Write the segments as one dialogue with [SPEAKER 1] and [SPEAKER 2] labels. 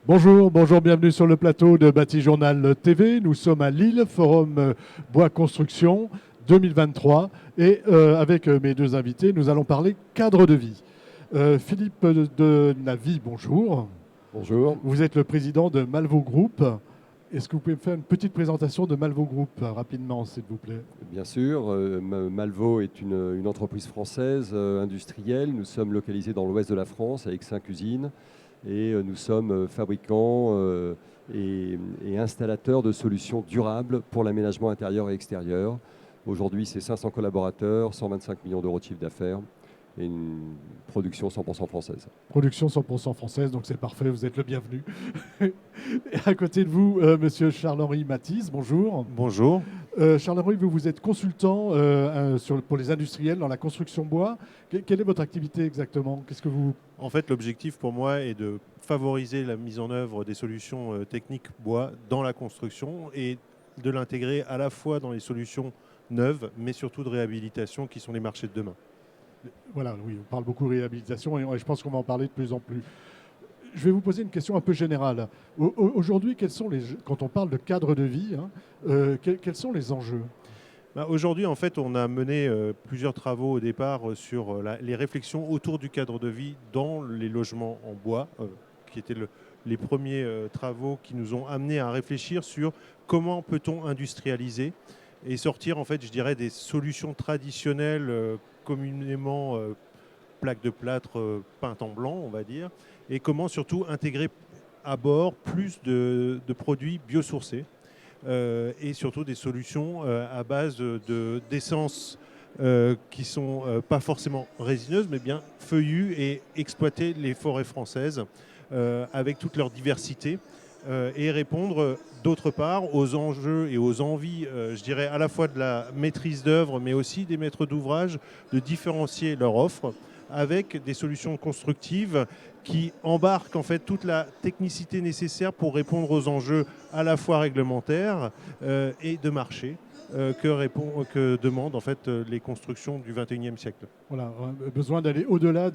[SPEAKER 1] Bonjour, bonjour, bienvenue sur le plateau de Bâti Journal TV. Nous sommes à Lille, Forum Bois Construction 2023. Et avec mes deux invités, nous allons parler cadre de vie. Philippe de Navy, bonjour.
[SPEAKER 2] Bonjour.
[SPEAKER 1] Vous êtes le président de Malvo Group. Est-ce que vous pouvez me faire une petite présentation de Malvo Group rapidement, s'il vous plaît?
[SPEAKER 2] Bien sûr, Malvo est une entreprise française industrielle. Nous sommes localisés dans l'ouest de la France avec 5 usines et nous sommes fabricants et installateurs de solutions durables pour l'aménagement intérieur et extérieur. Aujourd'hui, c'est 500 collaborateurs, 125 millions d'euros de chiffre d'affaires et une production 100% française.
[SPEAKER 1] Production 100% française, donc c'est parfait, vous êtes le bienvenu. Et à côté de vous, monsieur Charles-Henri Mathis, bonjour.
[SPEAKER 3] Bonjour.
[SPEAKER 1] Charles-Henri, vous êtes consultant pour les industriels dans la construction bois. Quelle est votre activité exactement? Qu'est-ce que vous...
[SPEAKER 3] En fait, l'objectif pour moi est de favoriser la mise en œuvre des solutions techniques bois dans la construction et de l'intégrer à la fois dans les solutions neuves, mais surtout de réhabilitation qui sont les marchés de demain.
[SPEAKER 1] Voilà, oui, on parle beaucoup de réhabilitation et je pense qu'on va en parler de plus en plus. Je vais vous poser une question un peu générale. Aujourd'hui, quand on parle de cadre de vie, quels sont les enjeux?
[SPEAKER 3] Aujourd'hui, en fait, on a mené plusieurs travaux au départ sur les réflexions autour du cadre de vie dans les logements en bois, qui étaient les premiers travaux qui nous ont amenés à réfléchir sur comment peut-on industrialiser et sortir, en fait, je dirais, des solutions traditionnelles communément plaques de plâtre peintes en blanc, on va dire, et comment surtout intégrer à bord plus de produits biosourcés et surtout des solutions à base d'essences qui ne sont pas forcément résineuses, mais bien feuillues et exploiter les forêts françaises avec toute leur diversité et répondre d'autre part aux enjeux et aux envies, je dirais, à la fois de la maîtrise d'œuvre, mais aussi des maîtres d'ouvrage, de différencier leur offre avec des solutions constructives qui embarquent en fait toute la technicité nécessaire pour répondre aux enjeux à la fois réglementaires et de marché que demandent en fait les constructions du XXIe siècle.
[SPEAKER 1] Voilà, besoin d'aller au-delà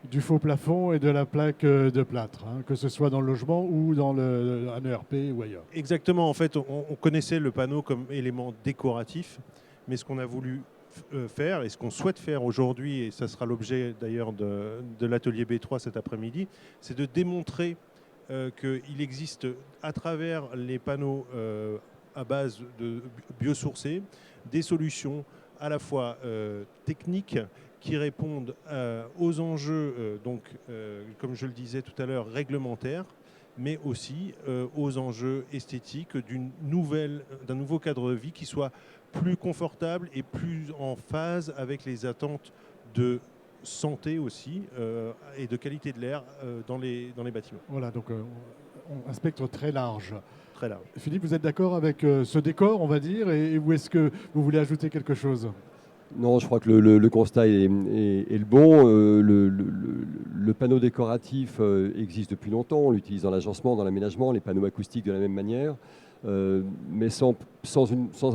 [SPEAKER 1] du faux plafond et de la plaque de plâtre, que ce soit dans le logement ou dans un ERP ou ailleurs.
[SPEAKER 3] Exactement, en fait, on connaissait le panneau comme élément décoratif, mais ce qu'on a voulu faire et ce qu'on souhaite faire aujourd'hui, et ça sera l'objet d'ailleurs de l'atelier B3 cet après-midi, c'est de démontrer qu'il existe à travers les panneaux à base de biosourcés des solutions à la fois techniques qui répondent aux enjeux, comme je le disais tout à l'heure, réglementaires, mais aussi aux enjeux esthétiques d'un nouveau cadre de vie qui soit plus confortable et plus en phase avec les attentes de santé aussi et de qualité de l'air dans les bâtiments.
[SPEAKER 1] Voilà, donc un spectre très large.
[SPEAKER 3] Très large.
[SPEAKER 1] Philippe, vous êtes d'accord avec ce décor, on va dire, et où est-ce que vous voulez ajouter quelque chose?
[SPEAKER 2] Non, je crois que le constat est le bon. Le panneau décoratif existe depuis longtemps. On l'utilise dans l'agencement, dans l'aménagement, les panneaux acoustiques de la même manière, mais sans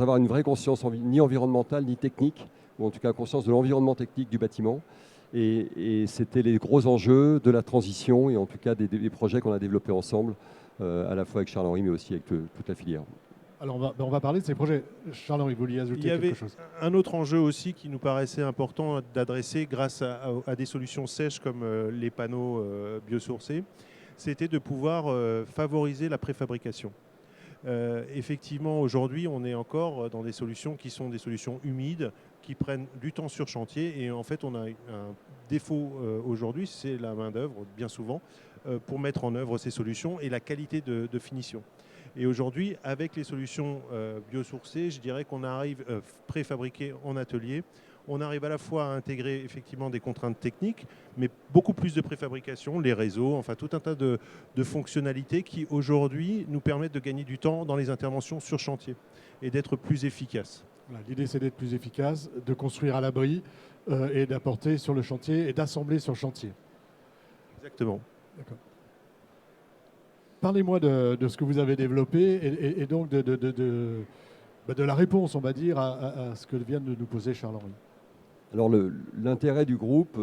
[SPEAKER 2] avoir une vraie conscience ni environnementale ni technique, ou en tout cas conscience de l'environnement technique du bâtiment. Et c'était les gros enjeux de la transition et en tout cas des projets qu'on a développés ensemble, à la fois avec Charles-Henri, mais aussi avec toute la filière.
[SPEAKER 1] Alors on va parler de ces projets. Charles-Henri, vous vouliez ajouter quelque chose?
[SPEAKER 3] Il y avait un autre enjeu aussi qui nous paraissait important d'adresser grâce à des solutions sèches comme les panneaux biosourcés, c'était de pouvoir favoriser la préfabrication. Effectivement, aujourd'hui, on est encore dans des solutions qui sont des solutions humides, qui prennent du temps sur chantier. Et en fait, on a un défaut aujourd'hui, c'est la main-d'œuvre, bien souvent, pour mettre en œuvre ces solutions et la qualité de finition. Et aujourd'hui, avec les solutions biosourcées, je dirais qu'on arrive préfabriquées en atelier. On arrive à la fois à intégrer effectivement des contraintes techniques, mais beaucoup plus de préfabrication, les réseaux, enfin tout un tas de fonctionnalités qui aujourd'hui nous permettent de gagner du temps dans les interventions sur chantier et d'être plus efficaces.
[SPEAKER 1] Voilà, l'idée, c'est d'être plus efficace, de construire à l'abri et d'apporter sur le chantier et d'assembler sur le chantier.
[SPEAKER 3] Exactement.
[SPEAKER 1] D'accord. Parlez-moi de ce que vous avez développé et donc de la réponse, on va dire, à ce que vient de nous poser Charles-Henri.
[SPEAKER 2] Alors l'intérêt du groupe,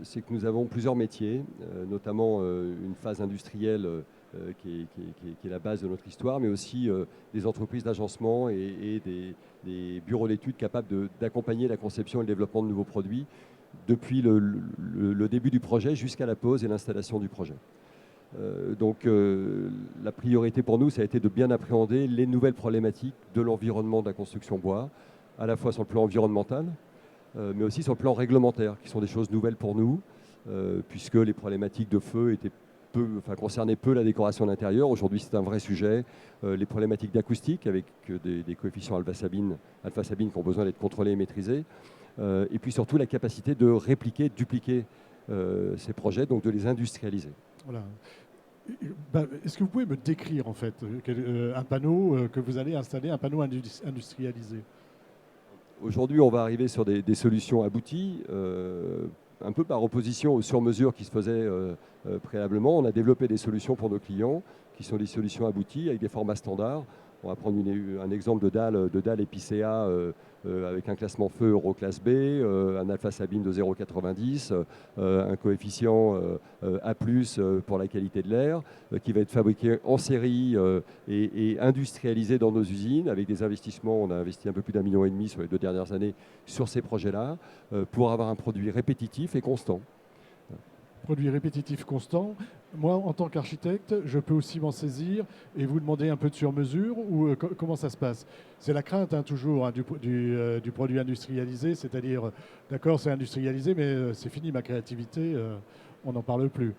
[SPEAKER 2] c'est que nous avons plusieurs métiers, notamment une phase industrielle qui est la base de notre histoire, mais aussi des entreprises d'agencement et des bureaux d'études capables d'accompagner la conception et le développement de nouveaux produits depuis le début du projet jusqu'à la pose et l'installation du projet. Donc la priorité pour nous, ça a été de bien appréhender les nouvelles problématiques de l'environnement de la construction bois, à la fois sur le plan environnemental, mais aussi sur le plan réglementaire, qui sont des choses nouvelles pour nous, puisque les problématiques de feu concernaient peu la décoration de l'intérieur. Aujourd'hui, c'est un vrai sujet. Les problématiques d'acoustique, avec des coefficients alpha-Sabine qui ont besoin d'être contrôlés et maîtrisés. Et puis surtout, la capacité de répliquer, de dupliquer ces projets, donc de les industrialiser.
[SPEAKER 1] Voilà. Est-ce que vous pouvez me décrire en fait un panneau que vous allez installer, un panneau industrialisé?
[SPEAKER 2] Aujourd'hui, on va arriver sur des solutions abouties, un peu par opposition aux sur-mesures qui se faisaient préalablement. On a développé des solutions pour nos clients qui sont des solutions abouties avec des formats standards. On va prendre un exemple de dalle épicéa avec un classement feu Euroclasse B, un alpha Sabine de 0,90, un coefficient A+, pour la qualité de l'air, qui va être fabriqué en série et industrialisé dans nos usines avec des investissements. On a investi un peu plus d'1,5 million sur les 2 dernières années sur ces projets-là pour avoir un produit répétitif et constant.
[SPEAKER 1] Produit répétitif constant. Moi, en tant qu'architecte, je peux aussi m'en saisir et vous demander un peu de sur-mesure ou comment ça se passe? C'est la crainte toujours du produit industrialisé, c'est-à-dire, d'accord, c'est industrialisé, mais c'est fini ma créativité, on n'en parle plus.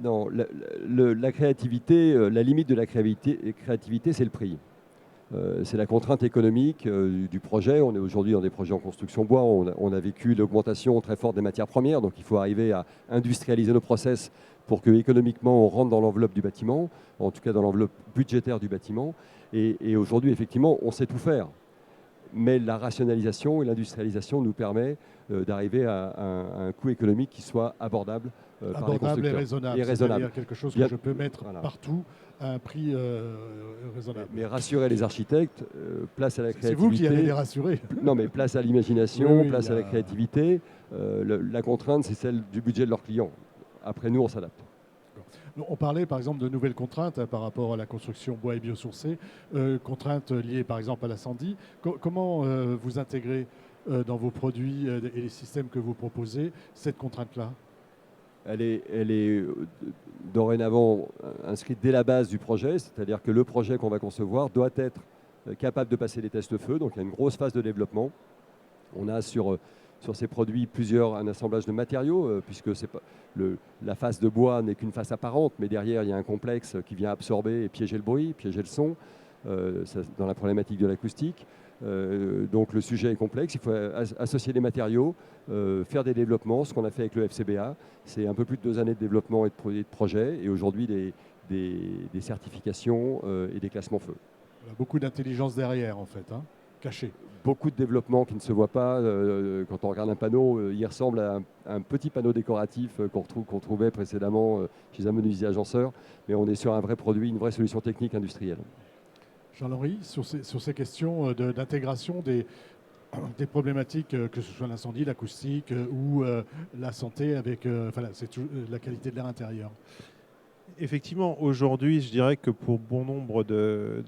[SPEAKER 2] Non, la créativité, la limite de la créativité, c'est le prix. C'est la contrainte économique du projet. On est aujourd'hui dans des projets en construction bois. On a vécu l'augmentation très forte des matières premières. Donc il faut arriver à industrialiser nos process pour que économiquement on rentre dans l'enveloppe du bâtiment, en tout cas dans l'enveloppe budgétaire du bâtiment. Et aujourd'hui, effectivement, on sait tout faire. Mais la rationalisation et l'industrialisation nous permet d'arriver à un coût économique qui soit abordable par les constructeurs.
[SPEAKER 1] Et raisonnable. C'est-à-dire quelque chose que je peux mettre partout à un prix raisonnable.
[SPEAKER 2] Mais rassurer les architectes, place à la créativité.
[SPEAKER 1] C'est vous qui allez les rassurer.
[SPEAKER 2] Non, mais place à l'imagination,
[SPEAKER 1] oui,
[SPEAKER 2] place à la créativité. La contrainte, c'est celle du budget de leurs clients. Après, nous, on s'adapte.
[SPEAKER 1] On parlait par exemple de nouvelles contraintes par rapport à la construction bois et biosourcée, contraintes liées par exemple à l'incendie. Comment vous intégrez dans vos produits et les systèmes que vous proposez cette contrainte-là?
[SPEAKER 2] Elle est dorénavant inscrite dès la base du projet, c'est-à-dire que le projet qu'on va concevoir doit être capable de passer les tests feu, donc il y a une grosse phase de développement. On a sur ces produits un assemblage de matériaux, puisque la face de bois n'est qu'une face apparente, mais derrière il y a un complexe qui vient absorber et piéger le bruit, piéger le son, dans la problématique de l'acoustique. Donc le sujet est complexe, il faut associer les matériaux, faire des développements, ce qu'on a fait avec le FCBA. C'est un peu plus de 2 années de développement et de projet, et aujourd'hui des certifications et des classements feu.
[SPEAKER 1] Il y a beaucoup d'intelligence derrière en fait, cachée.
[SPEAKER 2] Beaucoup de développement qui ne se voit pas. Quand on regarde un panneau, il ressemble à un petit panneau décoratif qu'on trouvait précédemment chez un menuisier agenceur, mais on est sur un vrai produit, une vraie solution technique industrielle.
[SPEAKER 1] Jean-Henri, sur ces questions d'intégration des problématiques, que ce soit l'incendie, l'acoustique ou la santé avec la qualité de l'air intérieur.
[SPEAKER 3] Effectivement, aujourd'hui, je dirais que pour bon nombre de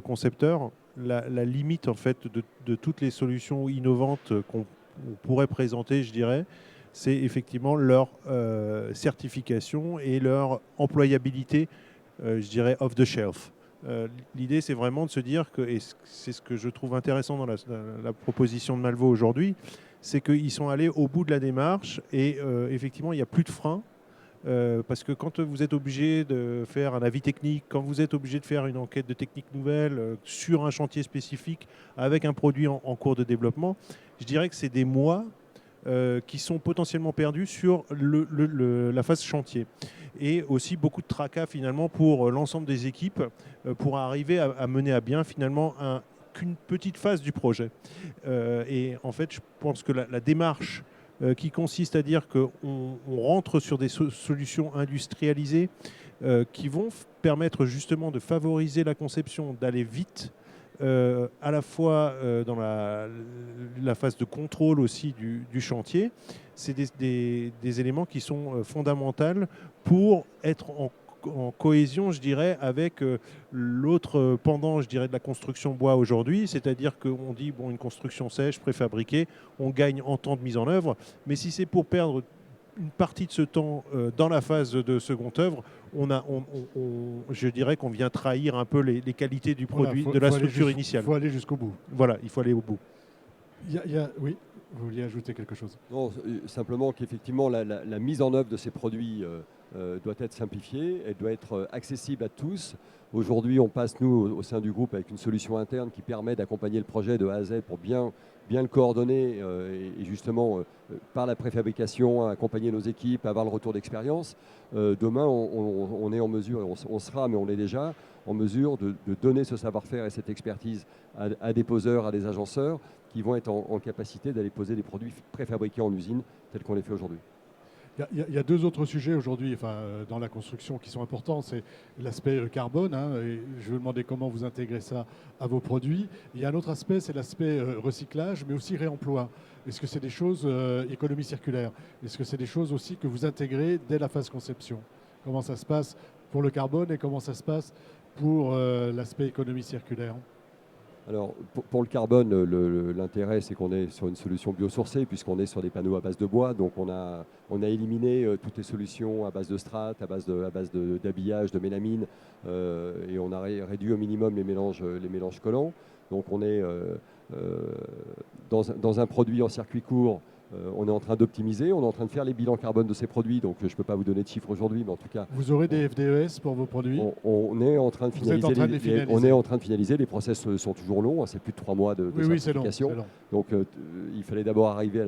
[SPEAKER 3] concepteurs, la limite en fait de toutes les solutions innovantes qu'on pourrait présenter, je dirais, c'est effectivement leur certification et leur employabilité, je dirais, off the shelf. L'idée, c'est vraiment de se dire que, et c'est ce que je trouve intéressant dans la proposition de Malvo aujourd'hui, c'est qu'ils sont allés au bout de la démarche et effectivement, il n'y a plus de frein. Parce que quand vous êtes obligé de faire un avis technique, quand vous êtes obligé de faire une enquête de technique nouvelle sur un chantier spécifique avec un produit en cours de développement, je dirais que c'est des mois qui sont potentiellement perdus sur la phase chantier. Et aussi beaucoup de tracas finalement pour l'ensemble des équipes pour arriver à mener à bien finalement qu'une petite phase du projet. Et en fait, je pense que la démarche qui consiste à dire qu'on rentre sur des solutions industrialisées qui vont permettre justement de favoriser la conception, d'aller vite, à la fois dans la phase de contrôle aussi du chantier. C'est des éléments qui sont fondamentaux pour être en cohésion, je dirais, avec l'autre pendant, je dirais, de la construction bois aujourd'hui. C'est-à-dire qu'on dit, bon, une construction sèche, préfabriquée, on gagne en temps de mise en œuvre. Mais si c'est pour perdre une partie de ce temps dans la phase de seconde œuvre, je dirais qu'on vient trahir un peu les qualités du produit, de la structure initiale.
[SPEAKER 1] Il faut aller jusqu'au bout.
[SPEAKER 3] Voilà, il faut aller au bout.
[SPEAKER 1] Oui, vous vouliez ajouter quelque chose?
[SPEAKER 2] Non, simplement qu'effectivement, la mise en œuvre de ces produits doit être simplifiée, elle doit être accessible à tous. Aujourd'hui, on passe, nous, au sein du groupe, avec une solution interne qui permet d'accompagner le projet de A à Z pour bien le coordonner et justement, par la préfabrication, accompagner nos équipes, avoir le retour d'expérience. Demain, on est en mesure, on sera, mais on est déjà en mesure de donner ce savoir-faire et cette expertise à des poseurs, à des agenceurs qui vont être en capacité d'aller poser des produits préfabriqués en usine tels qu'on les fait aujourd'hui.
[SPEAKER 1] Il y a deux autres sujets aujourd'hui dans la construction qui sont importants. C'est l'aspect carbone. Et je vais vous demander comment vous intégrez ça à vos produits. Il y a un autre aspect, c'est l'aspect recyclage, mais aussi réemploi. Est-ce que c'est des choses, économie circulaire, est-ce que c'est des choses aussi que vous intégrez dès la phase conception? Comment ça se passe pour le carbone et comment ça se passe pour l'aspect économie circulaire?
[SPEAKER 2] Alors, pour le carbone, l'intérêt, c'est qu'on est sur une solution biosourcée, puisqu'on est sur des panneaux à base de bois. Donc, on a éliminé toutes les solutions à base de strates, à base d'habillage, de mélamine, et on a réduit au minimum les mélanges collants. Donc, on est dans un produit en circuit court. On est en train d'optimiser, on est en train de faire les bilans carbone de ces produits, donc je ne peux pas vous donner de chiffres aujourd'hui, mais en tout cas...
[SPEAKER 1] Vous aurez des FDES pour vos produits?
[SPEAKER 2] On est en train de finaliser. On est en train de finaliser, les process sont toujours longs, c'est plus de 3 mois de certification.
[SPEAKER 1] C'est long.
[SPEAKER 2] Donc il fallait d'abord arriver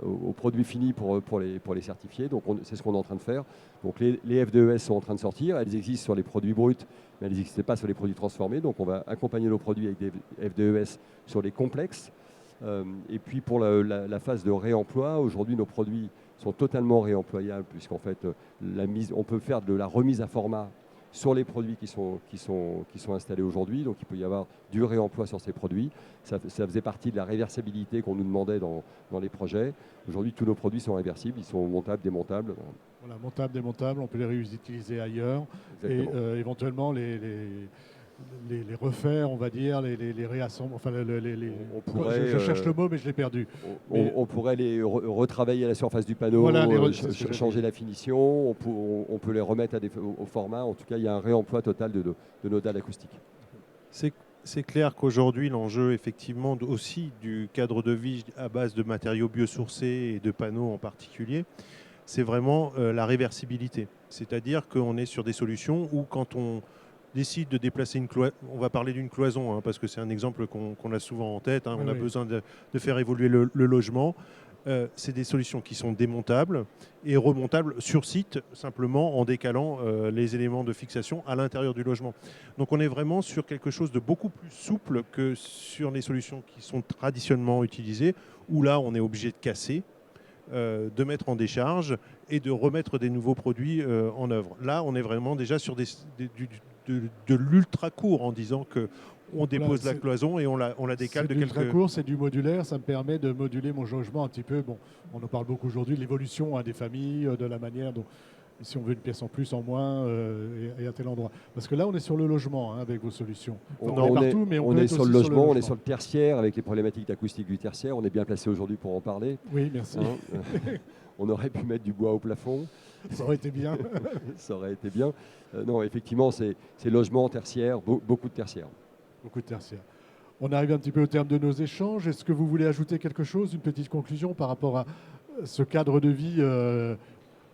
[SPEAKER 2] aux produits finis pour les certifier, donc c'est ce qu'on est en train de faire. Donc les FDES sont en train de sortir, elles existent sur les produits bruts, mais elles n'existaient pas sur les produits transformés, donc on va accompagner nos produits avec des FDES sur les complexes. Et puis pour la phase de réemploi, aujourd'hui nos produits sont totalement réemployables puisqu'en fait on peut faire de la remise à format sur les produits qui sont installés aujourd'hui. Donc il peut y avoir du réemploi sur ces produits. Ça faisait partie de la réversibilité qu'on nous demandait dans les projets. Aujourd'hui tous nos produits sont réversibles, ils sont montables, démontables.
[SPEAKER 1] Voilà, montables, démontables, on peut les réutiliser ailleurs. Exactement. Et éventuellement les refaire, on va dire, les réassembler. Enfin, je cherche le mot, mais je l'ai perdu.
[SPEAKER 2] On pourrait les retravailler à la surface du panneau, voilà, changer la finition. On peut les remettre au format. En tout cas, il y a un réemploi total de nos dalles acoustiques.
[SPEAKER 3] C'est clair qu'aujourd'hui, l'enjeu, effectivement, aussi du cadre de vie à base de matériaux biosourcés et de panneaux en particulier, c'est vraiment la réversibilité. C'est-à-dire qu'on est sur des solutions où, quand on décide de déplacer une cloison, on va parler d'une cloison, parce que c'est un exemple qu'on a souvent en tête, on a besoin de faire évoluer le logement. C'est des solutions qui sont démontables et remontables sur site, simplement en décalant les éléments de fixation à l'intérieur du logement. Donc on est vraiment sur quelque chose de beaucoup plus souple que sur les solutions qui sont traditionnellement utilisées, où là on est obligé de casser, de mettre en décharge et de remettre des nouveaux produits en œuvre. Là on est vraiment déjà sur de l'ultra court, en disant qu'on dépose la cloison et on la décale de quelques...
[SPEAKER 1] C'est du court, c'est du modulaire, ça me permet de moduler mon logement un petit peu. Bon, on en parle beaucoup aujourd'hui, l'évolution des familles, de la manière dont, si on veut une pièce en plus, en moins, et à tel endroit. Parce que là, on est sur le logement avec vos solutions.
[SPEAKER 2] On est sur le logement, on est sur le tertiaire, avec les problématiques d'acoustique du tertiaire. On est bien placé aujourd'hui pour en parler.
[SPEAKER 1] Oui, merci.
[SPEAKER 2] On aurait pu mettre du bois au plafond.
[SPEAKER 1] Ça aurait été bien.
[SPEAKER 2] Ça aurait été bien. Non, effectivement, c'est logement tertiaire, beaucoup de tertiaires.
[SPEAKER 1] Beaucoup de tertiaires. On arrive un petit peu au terme de nos échanges. Est-ce que vous voulez ajouter quelque chose, une petite conclusion par rapport à ce cadre de vie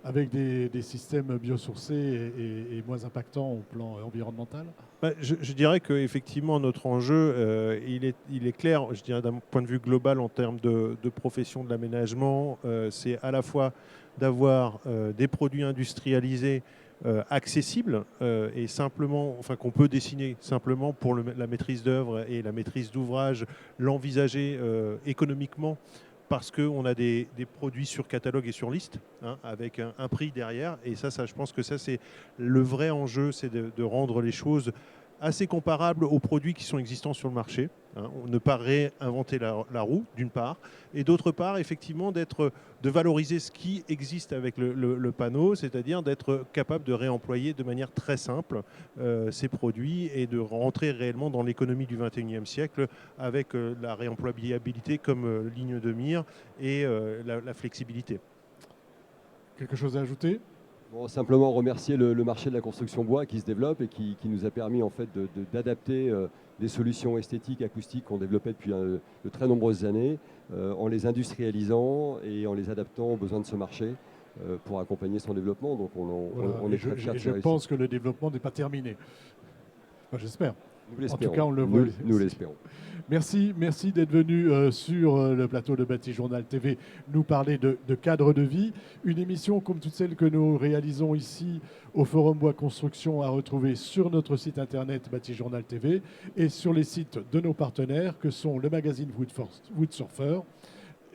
[SPEAKER 1] avec des systèmes biosourcés et moins impactants au plan environnemental?
[SPEAKER 3] Je dirais qu'effectivement, notre enjeu, il est clair, je dirais d'un point de vue global en termes de profession de l'aménagement. C'est à la fois d'avoir des produits industrialisés accessibles et simplement, qu'on peut dessiner simplement pour la maîtrise d'œuvre et la maîtrise d'ouvrage, l'envisager économiquement, parce qu'on a des produits sur catalogue et sur liste, avec un prix derrière. Et ça, je pense que ça, c'est le vrai enjeu, c'est de rendre les choses assez comparable aux produits qui sont existants sur le marché. Ne pas réinventer la roue, d'une part, et d'autre part, effectivement, de valoriser ce qui existe avec le panneau, c'est-à-dire d'être capable de réemployer de manière très simple ces produits et de rentrer réellement dans l'économie du 21e siècle avec la réemployabilité comme ligne de mire et la flexibilité.
[SPEAKER 1] Quelque chose à ajouter ?
[SPEAKER 2] Bon, simplement remercier le marché de la construction bois qui se développe et qui nous a permis en fait d'adapter des solutions esthétiques, acoustiques qu'on développait depuis de très nombreuses années en les industrialisant et en les adaptant aux besoins de ce marché pour accompagner son développement. Donc on est très fiers de
[SPEAKER 1] Je
[SPEAKER 2] ces
[SPEAKER 1] pense que le développement n'est pas terminé. Enfin, j'espère.
[SPEAKER 2] Nous
[SPEAKER 1] En tout cas, on le voit.
[SPEAKER 2] Nous l'espérons.
[SPEAKER 1] Merci d'être venu sur le plateau de Bâti Journal TV nous parler de cadre de vie. Une émission comme toutes celles que nous réalisons ici au Forum Bois Construction à retrouver sur notre site internet Bâti Journal TV et sur les sites de nos partenaires que sont le magazine Wood Surfer,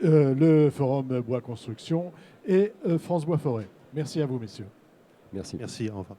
[SPEAKER 1] le Forum Bois Construction et France Bois Forêt. Merci à vous, messieurs.
[SPEAKER 2] Merci.
[SPEAKER 3] Merci, au revoir.